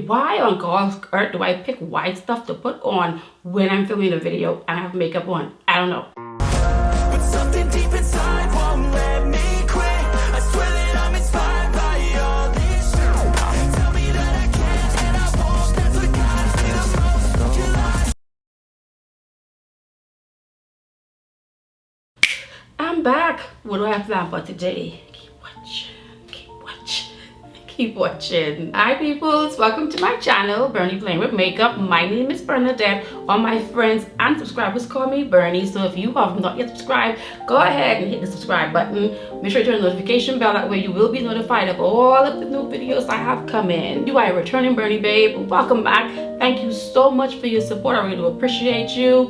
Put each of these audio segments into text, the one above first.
why on God's earth do I pick white stuff to put on when I'm filming a video and I have makeup on? I don't know. But something deep inside won't let me quit. I swear that I'm inspired by all this shit. Tell me that I can't and I won't. That's what got me the most. You lie. I'm back. What do I have planned for today? Keep watching. Keep watching. Hi peoples, welcome to my channel, Bernie Playing with Makeup. My name is Bernadette. All my friends and subscribers call me Bernie. So if you have not yet subscribed, go ahead and hit the subscribe button. Make sure you turn the notification bell, that way you will be notified of all of the new videos I have come in. You are a returning Bernie babe. Welcome back. Thank you so much for your support. I really do appreciate you.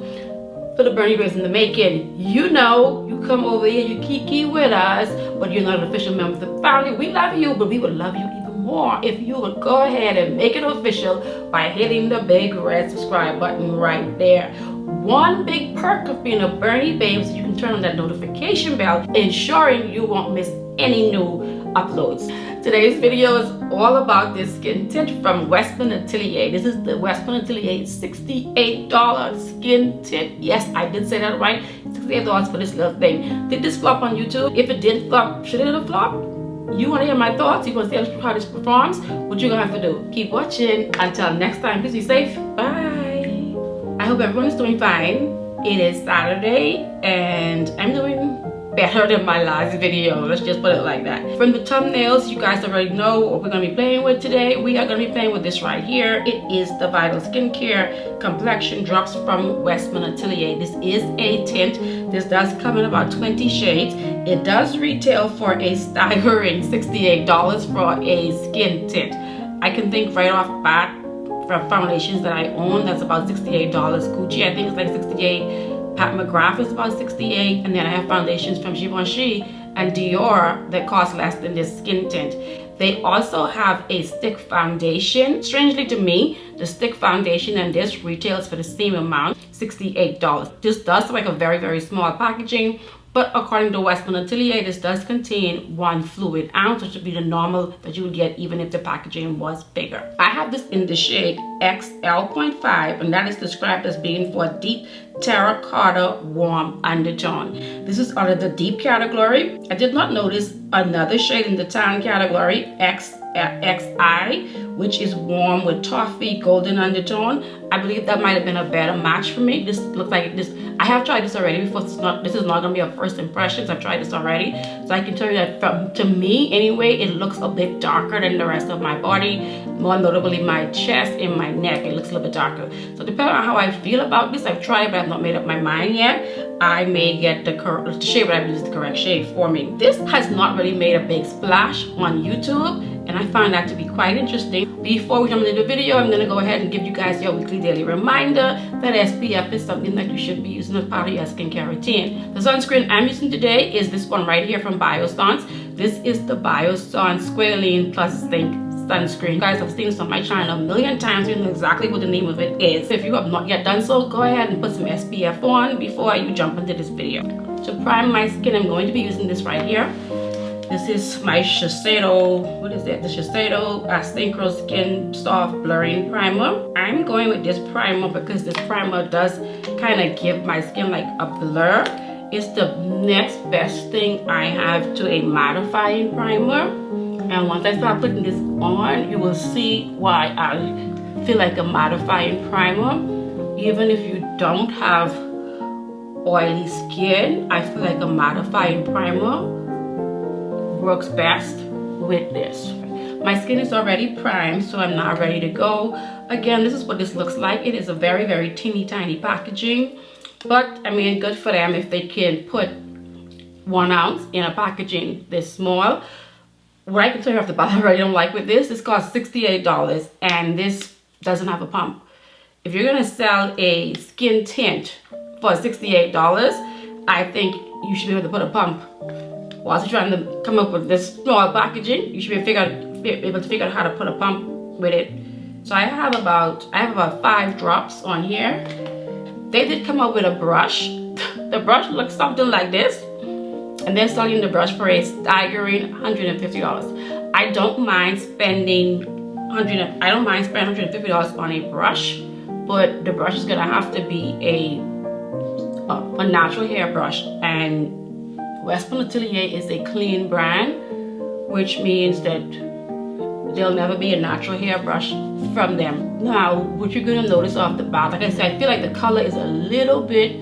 For the Bernie babes in the making, you know, you come over here, you kiki with us, but you're not an official member of the family. We love you, but we would love you even more if you would go ahead and make it official by hitting the big red subscribe button right there. One big perk of being a Bernie babe is you can turn on that notification bell, ensuring you won't miss any new uploads. Today's video is all about this skin tint from Westman Atelier. This is the Westman Atelier $68 skin tint. Yes, I did say that right. $68 for this little thing. Did this flop on YouTube? If it did flop, should it have flopped? You want to hear my thoughts? You want to see how this performs? What you're going to have to do? Keep watching. Until next time, please be safe. Bye. I hope everyone is doing fine. It is Saturday and I'm doing better than my last video. Let's just put it like that. From the thumbnails, you guys already know what we're going to be playing with today. We are going to be playing with this right here. It is the Vital Skincare Complexion Drops from Westman Atelier. This is a tint. This does come in about 20 shades. It does retail for a staggering $68 for a skin tint. I can think right off bat from foundations that I own, that's about $68. Gucci, I think it's like $68. Pat McGrath is about $68, and then I have foundations from Givenchy and Dior that cost less than this skin tint. They also have a stick foundation. Strangely to me, the stick foundation and this retails for the same amount, $68. This does look like a very, very small packaging, but according to Westman Atelier, this does contain 1 fluid ounce, which would be the normal that you would get even if the packaging was bigger. I have this in the shade XL.5, and that is described as being for deep terracotta warm undertone. This is under the deep category. I did not notice another shade in the tan category, XI, which is warm with toffee golden undertone. I believe that might have been a better match for me. This looks like this. I have tried this already before. This is not gonna be a first impressions. I've tried this already, so I can tell you that to me anyway, it looks a bit darker than the rest of my body. More notably my chest and my neck, it looks a little bit darker. So depending on how I feel about this, I've tried, but I've not made up my mind yet. I may get the shade, but I use the correct shade for me. This has not really made a big splash on YouTube, and I find that to be quite interesting. Before we jump into the video, I'm gonna go ahead and give you guys your weekly daily reminder that SPF is something that you should be using as part of your skincare routine. The sunscreen I'm using today is this one right here from Biossance. This is the Biossance Squalene Plus Zinc sunscreen. You guys have seen this on my channel a million times. You know exactly what the name of it is. If you have not yet done so, go ahead and put some SPF on before you jump into this video. To prime my skin, I'm going to be using this right here. This is my Shiseido, what is it? The Shiseido SYNCHRO Skin Soft Blurring Primer. I'm going with this primer because this primer does kind of give my skin like a blur. It's the next best thing I have to a mattifying primer. And once I start putting this on, you will see why I feel like a mattifying primer. Even if you don't have oily skin, I feel like a mattifying primer works best with this. My skin is already primed, so I'm not ready to go. Again, this is what this looks like. It is a very, very teeny tiny packaging, but I mean, good for them if they can put 1 ounce in a packaging this small. What I can tell you off the bat, I really don't like with this costs $68, and this doesn't have a pump. If you're gonna sell a skin tint for $68, I think you should be able to put a pump. Whilst you're trying to come up with this small packaging, you should be able to figure out how to put a pump with it. So I have about 5 drops on here. They did come up with a brush. The brush looks something like this, and they're selling the brush for a staggering $150. I don't mind spending I don't mind spending $150 on a brush, but the brush is gonna have to be a natural hair brush. And Westman Atelier is a clean brand, which means that there'll never be a natural hair brush from them. Now, what you're gonna notice off the bat, like I said, I feel like the color is a little bit,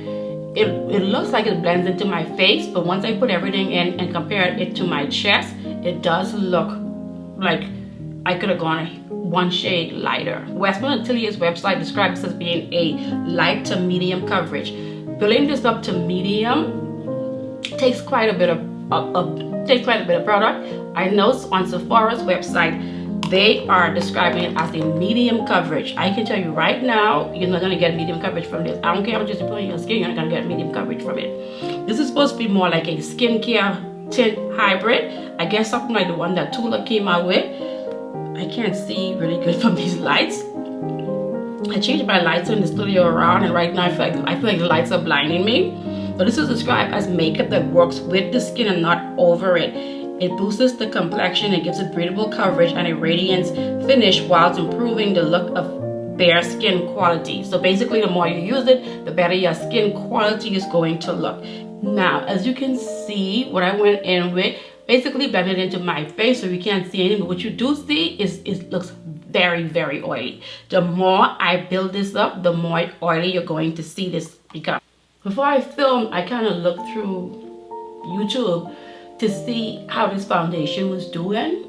it looks like it blends into my face, but once I put everything in and compare it to my chest, it does look like I could have gone one shade lighter. Westman Atelier's website describes this as being a light to medium coverage. Building this up to medium takes quite a bit of product. I know on Sephора's website they are describing it as a medium coverage. I can tell you right now, you're not gonna get medium coverage from this. I don't care how much you put on your skin, you're not gonna get medium coverage from it. This is supposed to be more like a skincare tint hybrid. I guess something like the one that Tula came out with. I can't see really good from these lights. I changed my lights in the studio around, and right now I feel like the lights are blinding me. So this is described as makeup that works with the skin and not over it. It boosts the complexion, it gives a breathable coverage and a radiance finish whilst improving the look of bare skin quality. So basically, the more you use it, the better your skin quality is going to look. Now, as you can see, what I went in with basically blended into my face, so you can't see anything, but what you do see is it looks very, very oily. The more I build this up, the more oily you're going to see this become. Before I filmed, I kind of looked through YouTube to see how this foundation was doing.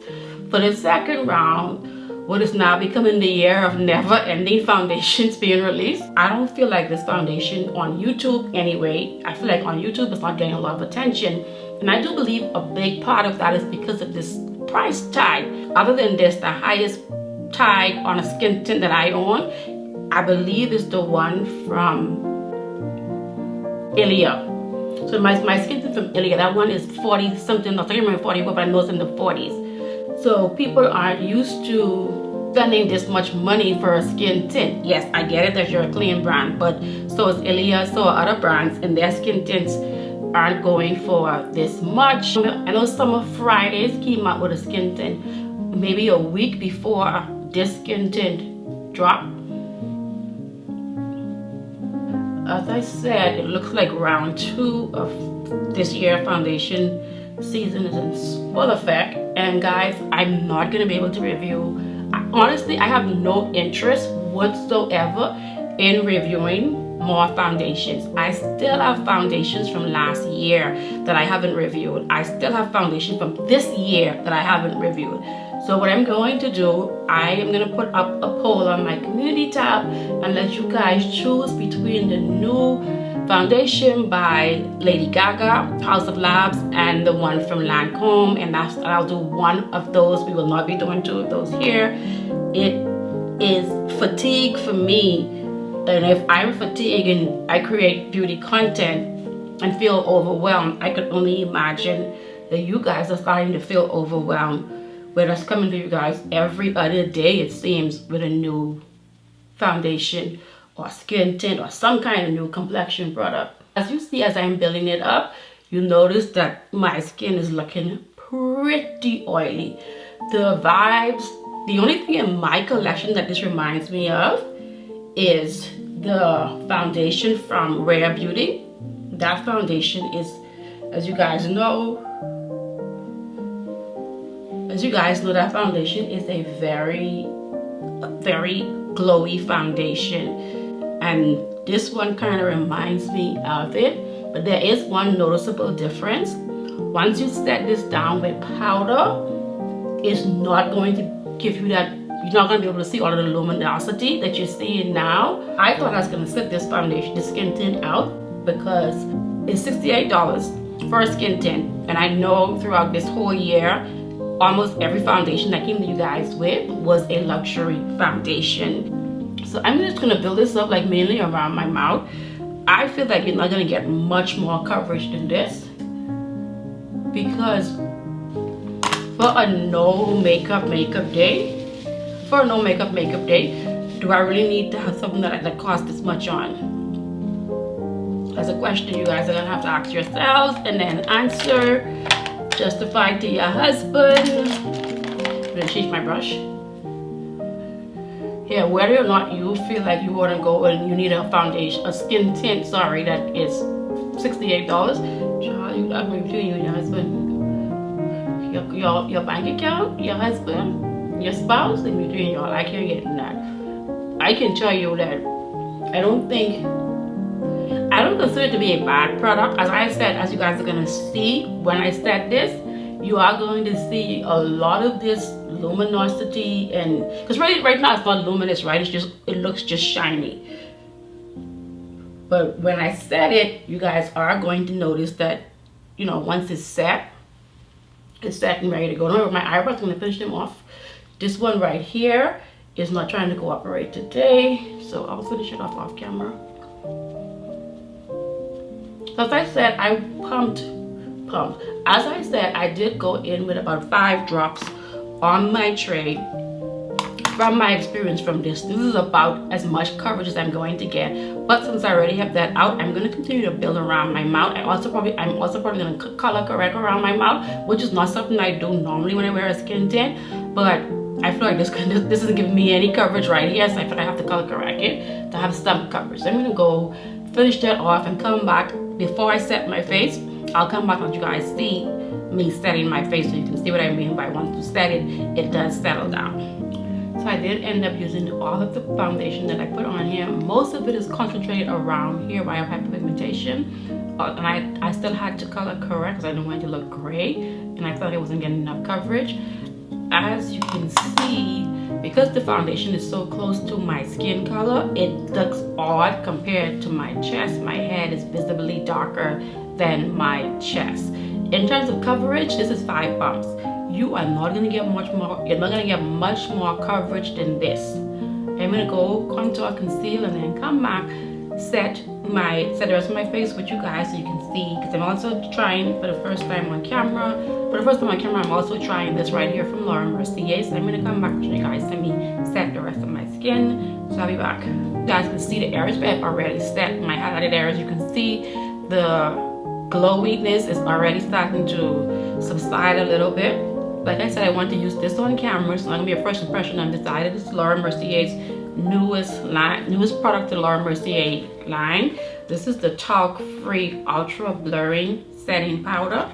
For the second round, what is now becoming the year of never-ending foundations being released, I don't feel like this foundation on YouTube anyway. I feel like on YouTube it's not getting a lot of attention. And I do believe a big part of that is because of this price tag. Other than this, the highest tag on a skin tint that I own, I believe is the one from Ilia. So my skin tint from Ilia, that one is 40 something, I can't remember 44, but I know it's in the 40s. So people aren't used to spending this much money for a skin tint. Yes, I get it that you're a clean brand, but so is Ilia, so are other brands, and their skin tints aren't going for this much. I know Summer Fridays came out with a skin tint maybe a week before this skin tint dropped. As I said, it looks like round 2 of this year foundation season is in full effect. And guys, I'm not gonna be able to review. Honestly, I have no interest whatsoever in reviewing more foundations. I still have foundations from last year that I haven't reviewed. I still have foundation from this year that I haven't reviewed. So what I'm going to do, I am going to put up a poll on my community tab and let you guys choose between the new foundation by Lady Gaga, House of Labs, and the one from Lancome, and I'll do one of those. We will not be doing 2 of those here. It is fatigue for me, and if I'm fatigued and I create beauty content and feel overwhelmed, I could only imagine that you guys are starting to feel overwhelmed with us coming to you guys every other day, it seems, with a new foundation or skin tint or some kind of new complexion product. As you see, as I'm building it up, you notice that my skin is looking pretty oily. The vibes, the only thing in my collection that this reminds me of is the foundation from Rare Beauty. That foundation is, as you guys know, that foundation is a very glowy foundation, and this one kind of reminds me of it, but there is one noticeable difference. Once you set this down with powder, it's not going to give you that, you're not going to be able to see all of the luminosity that you're seeing now. I thought I was going to set this foundation, this skin tint out, because it's $68 for a skin tint, and I know throughout this whole year almost every foundation I came to you guys with was a luxury foundation. So I'm just gonna build this up like mainly around my mouth. I feel like you're not gonna get much more coverage than this, because for a no makeup day, do I really need to have something that costs this much on? That's a question you guys are gonna have to ask yourselves and then answer. Justify to your husband. I'm gonna change my brush. here, whether or not you feel like you want to go and you need a foundation, a skin tint, sorry, that is $68. Child, I'm between you and your husband. Your bank account, your husband, your spouse, in between y'all. I can't get in that. I can tell you that I don't consider it to be a bad product. As I said, as you guys are gonna see when I set this, you are going to see a lot of this luminosity, and because right now it's not luminous, right? It's just, it looks just shiny. But when I set it, you guys are going to notice that, you know, once it's set and ready to go. Remember, my eyebrows, I'm gonna finish them off. This one right here is not trying to cooperate today, so I'll finish it off camera. As I said, I pumped. As I said, I did go in with about 5 drops on my tray. From my experience from this is about as much coverage as I'm going to get. But since I already have that out, I'm going to continue to build around my mouth. I'm also probably going to color correct around my mouth, which is not something I do normally when I wear a skin tint. But I feel like this isn't giving me any coverage right here, so I feel like I have to color correct it to have some coverage. So I'm going to go finish that off and come back. Before I set my face, I'll come back and let you guys see me setting my face, so you can see what I mean by once you set it, it does settle down. So I did end up using all of the foundation that I put on here. Most of it is concentrated around here where I have hyperpigmentation. And I still had to color correct because I didn't want it to look gray. And I felt like I wasn't getting enough coverage. As you can see, because the foundation is so close to my skin color, it looks odd compared to my chest. My head is visibly darker than my chest. In terms of coverage, this is 5 bumps. You are not gonna get much more. You're not gonna get much more coverage than this. I'm gonna go contour, conceal, and then come back, set the rest of my face with you guys so you can see. Because I'm also trying for the first time on camera. I'm also trying this right here from Laura Mercier. So I'm gonna come back with you guys and me set the rest of my skin. So I'll be back. You guys can see the areas where I've already set my highlighted areas. You can see the glowiness is already starting to subside a little bit. Like I said, I want to use this on camera, so I'm gonna be a first impression. I've decided this is Laura Mercier's newest product to Laura Mercier line. This is the talc-free ultra blurring setting powder,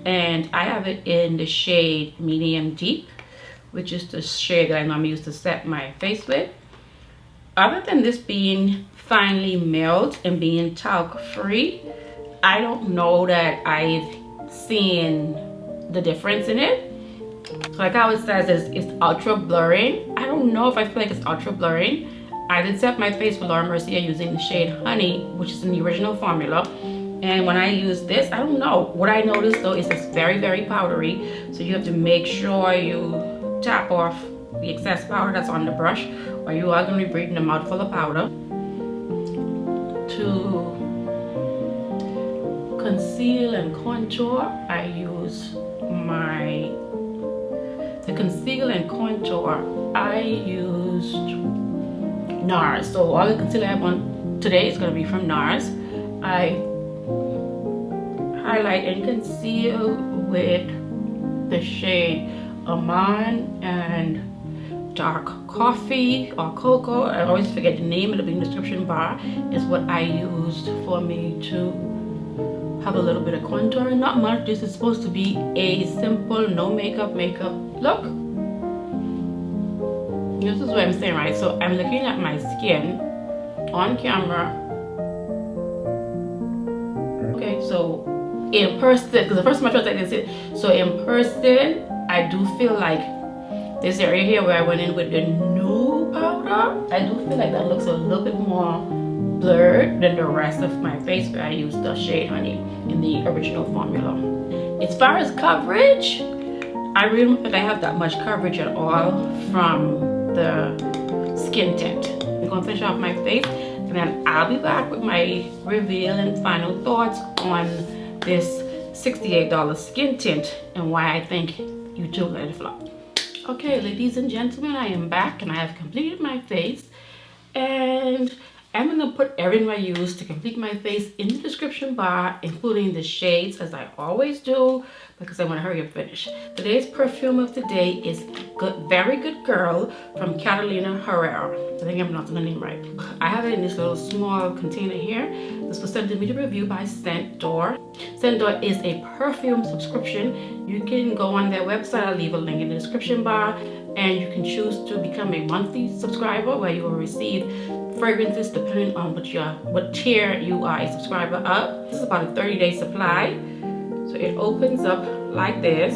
and I have it in the shade medium deep, which is the shade that I normally use to set my face with. Other than this being finely milled and being talc-free, I don't know that I've seen the difference in it. Like how it says, it's ultra blurring. I don't know if I feel like it's ultra blurring. I did set my face with Laura Mercier using the shade Honey, which is in the original formula. And when I use this, I don't know. What I noticed though is it's very, very powdery. So you have to make sure you tap off the excess powder that's on the brush, or you are going to be breathing a mouthful of powder. To conceal and contour, I use the conceal and contour, I used NARS. So all the concealer I have on today is going to be from NARS. I highlight and conceal with the shade AMANDE and Dark Coffee or Cocoa. I always forget the name, it'll be in the description bar. Is what I used for me to have a little bit of contouring. Not much. This is supposed to be a simple no makeup look. This is what I'm saying, right? So I'm looking at my skin on camera. Okay, so in person, because the first time I tried to take this, so in person, I do feel like this area here where I went in with the new powder, I do feel like that looks a little bit more blurred than the rest of my face where I used the shade Honey in the original formula. As far as coverage, I really don't think I have that much coverage at all from the skin tint. I'm gonna finish off my face and then I'll be back with my reveal and final thoughts on this $68 skin tint and why I think YouTube let it flop. Okay, ladies and gentlemen, I am back and I have completed my face, and I'm gonna put everything I use to complete my face in the description bar, including the shades as I always do. because I want to hurry up finish. Today's perfume of the day is Very Good Girl from Catalina Herrera. I think I'm pronouncing the name right. I have it in this little small container here. This was sent to me to review by SCENTDOOR. SCENTDOOR is a perfume subscription. You can go on their website. I'll leave a link in the description bar, and you can choose to become a monthly subscriber where you will receive fragrances depending on what tier you are a subscriber of. This is about a 30-day supply. So it opens up like this,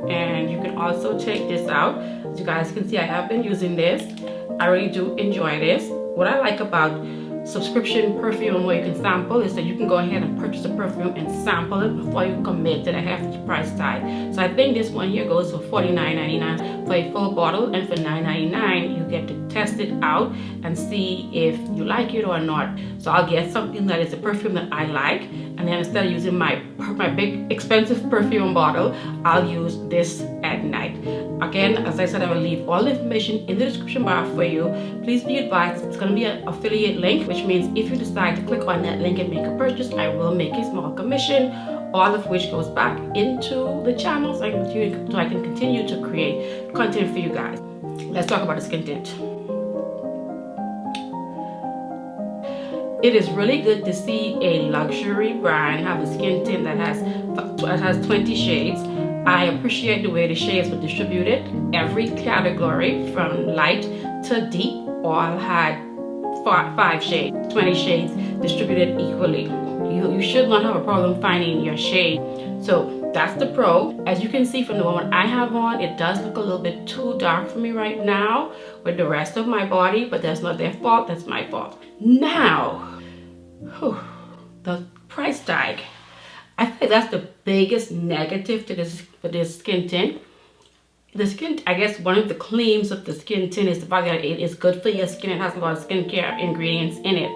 and you can also take this out. As you guys can see, I have been using this. I really do enjoy this. What I like about subscription perfume where you can sample is that you can go ahead and purchase a perfume and sample it before you commit to the hefty price tag. So I think this one here goes for $49.99 for a full bottle, and for $9.99 you get to test it out and see if you like it or not. So I'll get something that is a perfume that I like, and then instead of using my big expensive perfume bottle, I'll use this at night. Again, as I said, I will leave all the information in the description bar for you. Please be advised, it's going to be an affiliate link, which means if you decide to click on that link and make a purchase, I will make a small commission, all of which goes back into the channel so I can continue to create content for you guys. Let's talk about the skin tint. It is really good to see a luxury brand have a skin tint that has 20 shades. I appreciate the way the shades were distributed. Every category from light to deep all had 5 shades, 20 shades distributed equally. You should not have a problem finding your shade. So that's the pro. As you can see from the one I have on, it does look a little bit too dark for me right now with the rest of my body, but that's not their fault, that's my fault. Now, the price tag. I think that's the biggest negative to this skin tint. I guess one of the claims of the skin tint is the fact that it is good for your skin. It has a lot of skincare ingredients in it.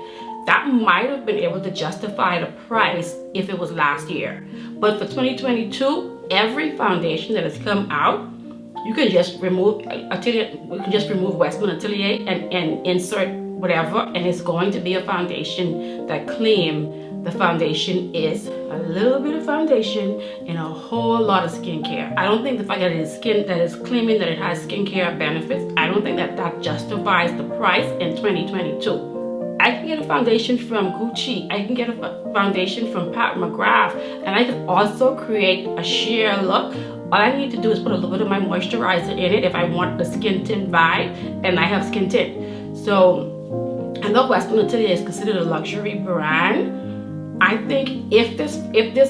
That might have been able to justify the price if it was last year. But for 2022, every foundation that has come out, you can just remove Westman Atelier and insert whatever, and it's going to be a foundation that claims the foundation is a little bit of foundation and a whole lot of skincare. I don't think the fact that it is claiming that it has skincare benefits, I don't think that justifies the price in 2022. I can get a foundation from Gucci, I can get a foundation from Pat McGrath, and I can also create a sheer look. All I need to do is put a little bit of my moisturizer in it if I want the skin tint vibe, and I have skin tint. So I know Westman Atelier is considered a luxury brand. I think if this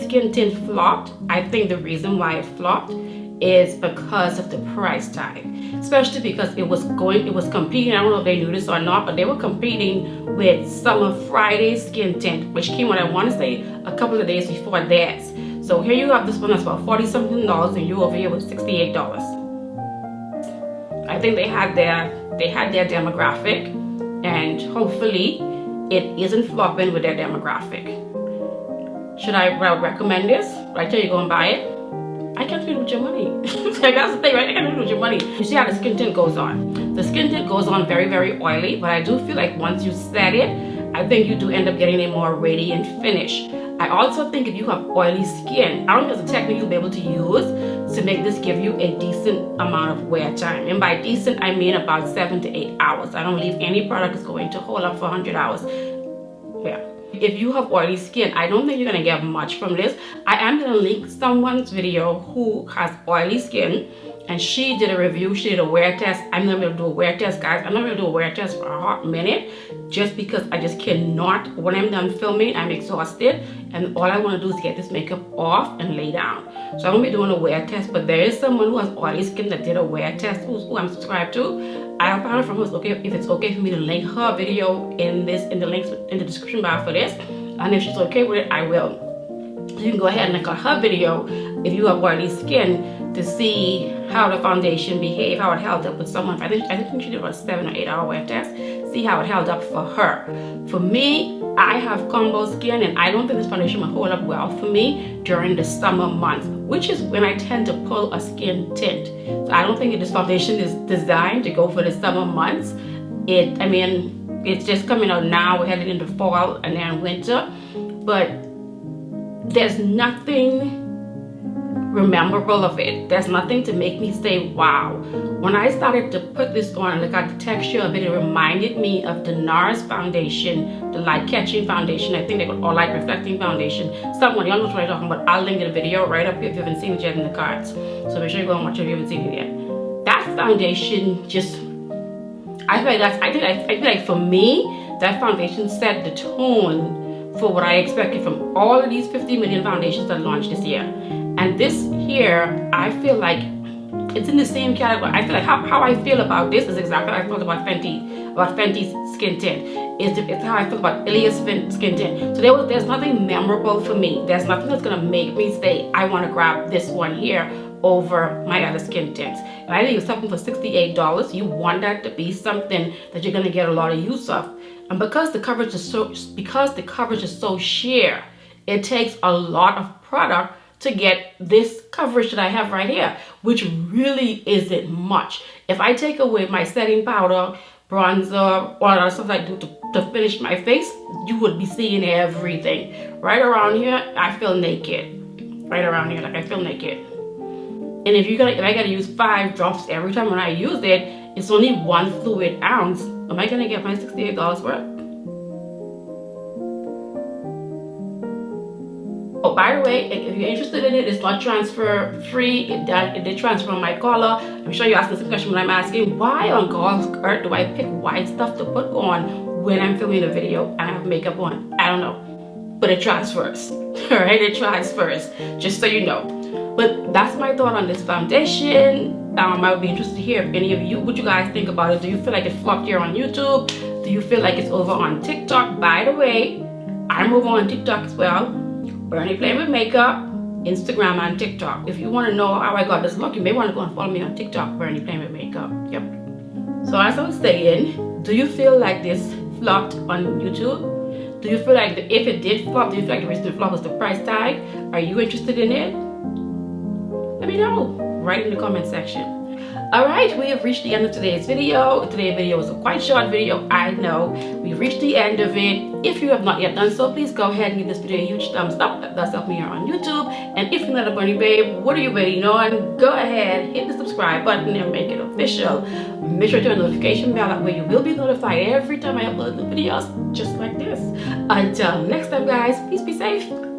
skin tint flopped, I think the reason why it flopped is because of the price tag, especially because it was competing. I don't know if they knew this or not, but they were competing with Summer Friday skin tint, which came out, I want to say, a couple of days before theirs. So here you have this one that's about $40-something, and you over here with $68. I think they had their demographic, and hopefully it isn't flopping with their demographic. Should I recommend this? Right there, you go and buy it. I can't do it with your money. Like, that's the thing, right? I can't do it with your money. You see how the skin tint goes on. The skin tint goes on very, very oily, but I do feel like once you set it, I think you do end up getting a more radiant finish. I also think if you have oily skin, I don't think there's a technique you'll be able to use to make this give you a decent amount of wear time. And by decent, I mean about 7 to 8 hours. I don't believe any product is going to hold up for 100 hours. Yeah. If you have oily skin, I don't think you're gonna get much from this. I am gonna link someone's video who has oily skin, and she did a review, she did a wear test. I'm not gonna do a wear test, guys. I'm not gonna do a wear test for a hot minute, just because I just cannot. When I'm done filming, I'm exhausted, and all I wanna do is get this makeup off and lay down. So I won't be doing a wear test, but there is someone who has oily skin that did a wear test, who I'm subscribed to. I found out from her if it's okay for me to link her video in the links in the description bar for this, and if she's okay with it, I will. So you can go ahead and look at her video if you have oily skin to see how the foundation behaved, how it held up with someone. I think she did about a 7 or 8 hour wear test. See how it held up for her. For me, I have combo skin, and I don't think this foundation will hold up well for me during the summer months, which is when I tend to pull a skin tint. So I don't think this foundation is designed to go for the summer months. I mean, it's just coming out now. We're headed into fall and then winter, but there's nothing memorable of it. There's nothing to make me say wow. When I started to put this on and look at the texture of it, it reminded me of the NARS foundation, the light catching foundation. I think they call, or light reflecting foundation. Someone, y'all know what I'm talking about. I'll link the video right up here if you haven't seen it yet in the cards. So make sure you go and watch it if you haven't seen it yet. That foundation just, I feel like for me, that foundation set the tone for what I expected from all of these 50 million foundations that launched this year. And this here, I feel like it's in the same category. I feel like how I feel about this is exactly how I felt about Fenty's skin tint. It's how I feel about Atelier skin tint. So there's nothing memorable for me. There's nothing that's gonna make me say I want to grab this one here over my other skin tints. And I think it's something for $68. You want that to be something that you're gonna get a lot of use of. And because the coverage is so sheer, it takes a lot of product to get this coverage that I have right here, which really isn't much. If I take away my setting powder, bronzer, all that stuff I do to finish my face, you would be seeing everything. Right around here, I feel naked. Right around here, like I feel naked. And if I gotta use 5 drops every time when I use it, it's only 1 fluid ounce. Am I gonna get my $68 worth? Oh, by the way, if you're interested in it, it's not transfer free. It did transfer on my collar. I'm sure you're asking this question when I'm asking, why on God's earth do I pick white stuff to put on when I'm filming a video and I have makeup on? I don't know, but it transfers. All right, it transfers, just so you know. But that's my thought on this foundation. I would be interested to hear if any of you, what you guys think about it. Do you feel like it flopped here on YouTube? Do you feel like it's over on TikTok? By the way, I'm over on TikTok as well. Bernie Playing with Makeup, Instagram and TikTok. If you want to know how I got this look, you may want to go and follow me on TikTok, Bernie Playing with Makeup. Yep. So as I was saying, do you feel like this flopped on YouTube? Do you feel like if it did flop, do you feel like the reason it flopped was the price tag? Are you interested in it? Let me know right in the comment section. Alright, we have reached the end of today's video. Today's video was a quite short video, I know. We've reached the end of it. If you have not yet done so, please go ahead and give this video a huge thumbs up. That does help me here on YouTube. And if you're not a Bernie babe, what are you waiting on? Go ahead, hit the subscribe button and make it official. Make sure to turn the notification bell, that way you will be notified every time I upload new videos just like this. Until next time guys, please be safe.